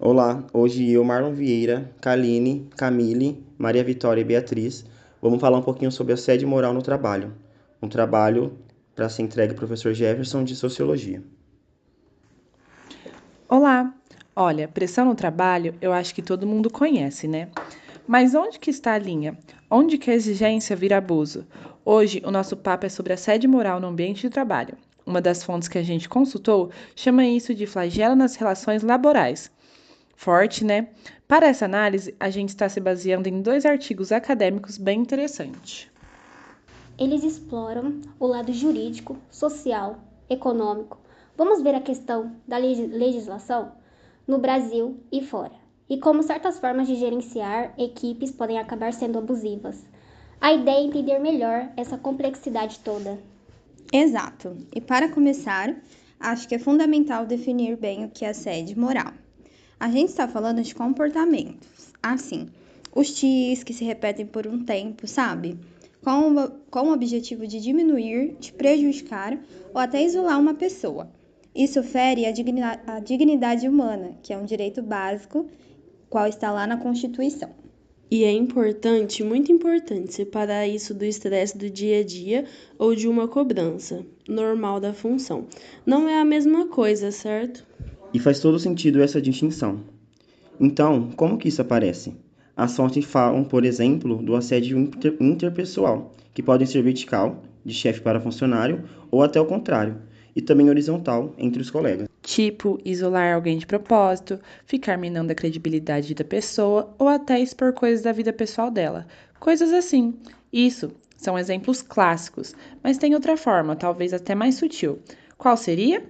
Olá, hoje eu, Marlon Vieira, Kaline, Camille, Maria Vitória e Beatriz vamos falar um pouquinho sobre assédio moral no trabalho. Um trabalho para ser entregue ao professor Jefferson de Sociologia. Olá! Olha, pressão no trabalho eu acho que todo mundo conhece, né? Mas onde que está a linha? Onde que a exigência vira abuso? Hoje o nosso papo é sobre assédio moral no ambiente de trabalho. Uma das fontes que a gente consultou chama isso de flagelo nas relações laborais. Forte, né? Para essa análise, a gente está se baseando em dois artigos acadêmicos bem interessantes. Eles exploram o lado jurídico, social, econômico. Vamos ver a questão da legislação no Brasil e fora, e como certas formas de gerenciar equipes podem acabar sendo abusivas. A ideia é entender melhor essa complexidade toda. Exato. E para começar, acho que é fundamental definir bem o que é assédio moral. A gente está falando de comportamentos, assim, os tics que se repetem por um tempo, sabe? Com o objetivo de diminuir, de prejudicar ou até isolar uma pessoa. Isso fere a dignidade humana, que é um direito básico, qual está lá na Constituição. E é importante, muito importante, separar isso do estresse do dia a dia ou de uma cobrança normal da função. Não é a mesma coisa, certo? E faz todo sentido essa distinção. Então, como que isso aparece? As fontes falam, por exemplo, do assédio interpessoal, que pode ser vertical, de chefe para funcionário, ou até o contrário, e também horizontal, entre os colegas. Tipo, isolar alguém de propósito, ficar minando a credibilidade da pessoa ou até expor coisas da vida pessoal dela. Coisas assim. Isso são exemplos clássicos, mas tem outra forma, talvez até mais sutil. Qual seria?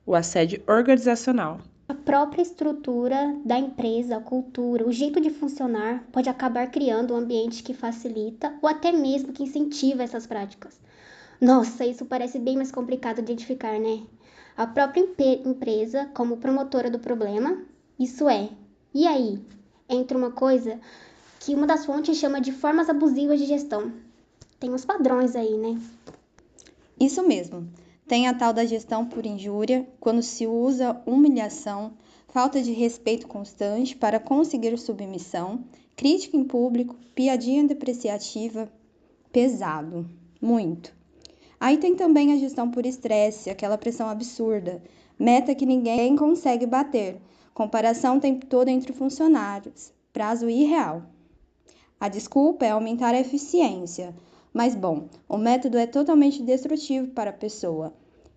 O assédio organizacional. A própria estrutura da empresa, a cultura, o jeito de funcionar pode acabar criando um ambiente que facilita ou até mesmo que incentiva essas práticas. Nossa, isso parece bem mais complicado de identificar, né? A própria empresa, como promotora do problema, isso é. E aí? Entra uma coisa que uma das fontes chama de formas abusivas de gestão. Tem uns padrões aí, né? Isso mesmo. Tem a tal da gestão por injúria, quando se usa humilhação, falta de respeito constante para conseguir submissão, crítica em público, piadinha depreciativa, pesado, muito. Aí tem também a gestão por estresse, aquela pressão absurda, meta que ninguém consegue bater, comparação o tempo todo entre funcionários, prazo irreal. A desculpa é aumentar a eficiência, mas bom, o método é totalmente destrutivo para a pessoa.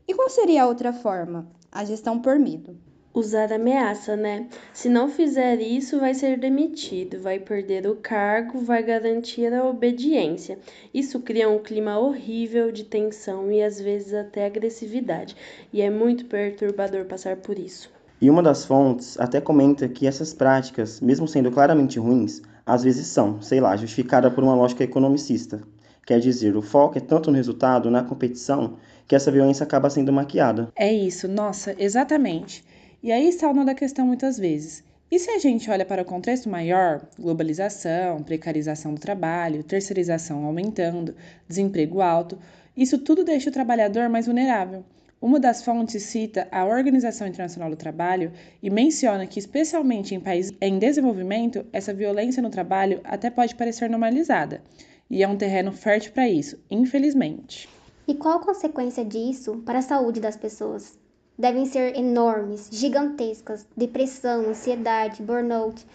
E qual seria a outra forma? A gestão por medo. Usar ameaça, né? Se não fizer isso, vai ser demitido, vai perder o cargo, vai garantir a obediência. Isso cria um clima horrível de tensão e às vezes até agressividade, e é muito perturbador passar por isso. E uma das fontes até comenta que essas práticas, mesmo sendo claramente ruins, às vezes são, sei lá, justificadas por uma lógica economicista. Quer dizer, o foco é tanto no resultado, na competição, que essa violência acaba sendo maquiada. É isso, nossa, exatamente. E aí está o nó da questão muitas vezes. E se a gente olha para o contexto maior, globalização, precarização do trabalho, terceirização aumentando, desemprego alto, isso tudo deixa o trabalhador mais vulnerável. Uma das fontes cita a Organização Internacional do Trabalho e menciona que, especialmente em países em desenvolvimento, essa violência no trabalho até pode parecer normalizada. E é um terreno fértil para isso, infelizmente. E qual a consequência disso para a saúde das pessoas? Devem ser enormes, gigantescas, depressão, ansiedade, burnout.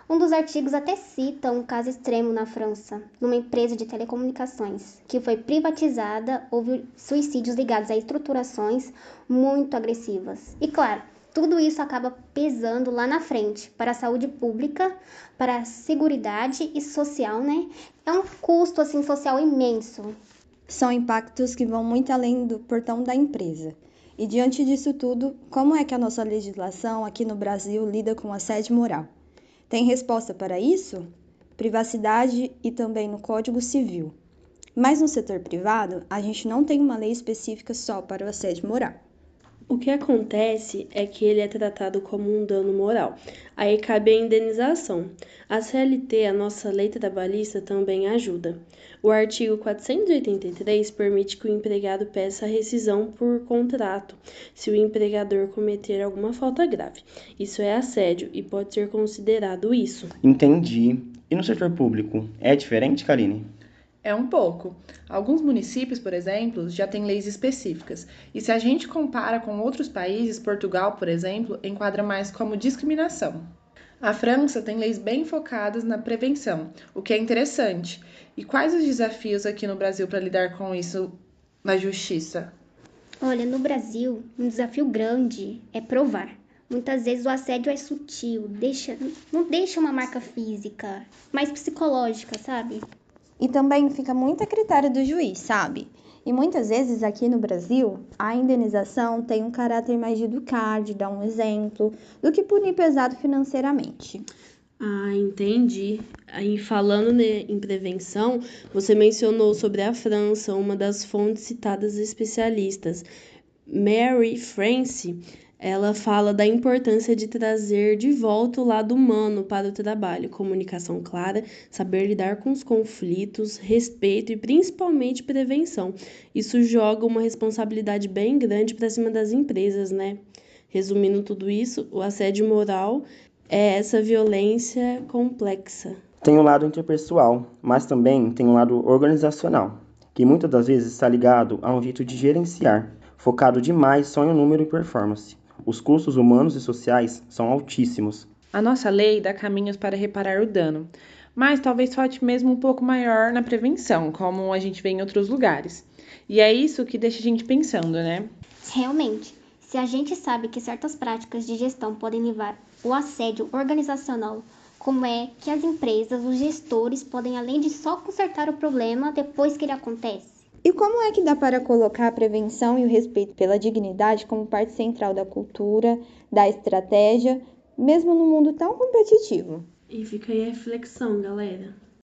Um dos artigos até cita um caso extremo na França, numa empresa de telecomunicações, que foi privatizada, houve suicídios ligados a estruturações muito agressivas. E claro, tudo isso acaba pesando lá na frente para a saúde pública, para a seguridade e social, né? É um custo assim social imenso. São impactos que vão muito além do portão da empresa. E diante disso tudo, como é que a nossa legislação aqui no Brasil lida com assédio moral? Tem resposta para isso? Privacidade e também no Código Civil. Mas no setor privado, a gente não tem uma lei específica só para o assédio moral. O que acontece é que ele é tratado como um dano moral. Aí cabe a indenização. A CLT, a nossa lei trabalhista, também ajuda. O artigo 483 permite que o empregado peça a rescisão por contrato se o empregador cometer alguma falta grave. Isso é assédio e pode ser considerado isso. Entendi. E no setor público, é diferente, Karine? É um pouco. Alguns municípios, por exemplo, já têm leis específicas. E se a gente compara com outros países, Portugal, por exemplo, enquadra mais como discriminação. A França tem leis bem focadas na prevenção, o que é interessante. E quais os desafios aqui no Brasil para lidar com isso na justiça? Olha, no Brasil, um desafio grande é provar. Muitas vezes o assédio é sutil, não deixa uma marca física, mais psicológica, sabe? E também fica muito a critério do juiz, sabe? E muitas vezes aqui no Brasil, a indenização tem um caráter mais de educar, de dar um exemplo, do que punir pesado financeiramente. Ah, entendi. Aí falando em prevenção, você mencionou sobre a França, uma das fontes citadas especialistas. Mary France, ela fala da importância de trazer de volta o lado humano para o trabalho, comunicação clara, saber lidar com os conflitos, respeito e principalmente prevenção. Isso joga uma responsabilidade bem grande para cima das empresas, né? Resumindo tudo isso, o assédio moral é essa violência complexa. Tem o lado interpessoal, mas também tem o lado organizacional, que muitas das vezes está ligado a um jeito de gerenciar, focado demais só em número e performance. Os custos humanos e sociais são altíssimos. A nossa lei dá caminhos para reparar o dano, mas talvez falte mesmo um pouco maior na prevenção, como a gente vê em outros lugares. E é isso que deixa a gente pensando, né? Realmente, se a gente sabe que certas práticas de gestão podem levar ao assédio organizacional, como é que as empresas, os gestores podem além de só consertar o problema depois que ele acontece? E como é que dá para colocar a prevenção e o respeito pela dignidade como parte central da cultura, da estratégia, mesmo num mundo tão competitivo? E fica aí a reflexão, galera.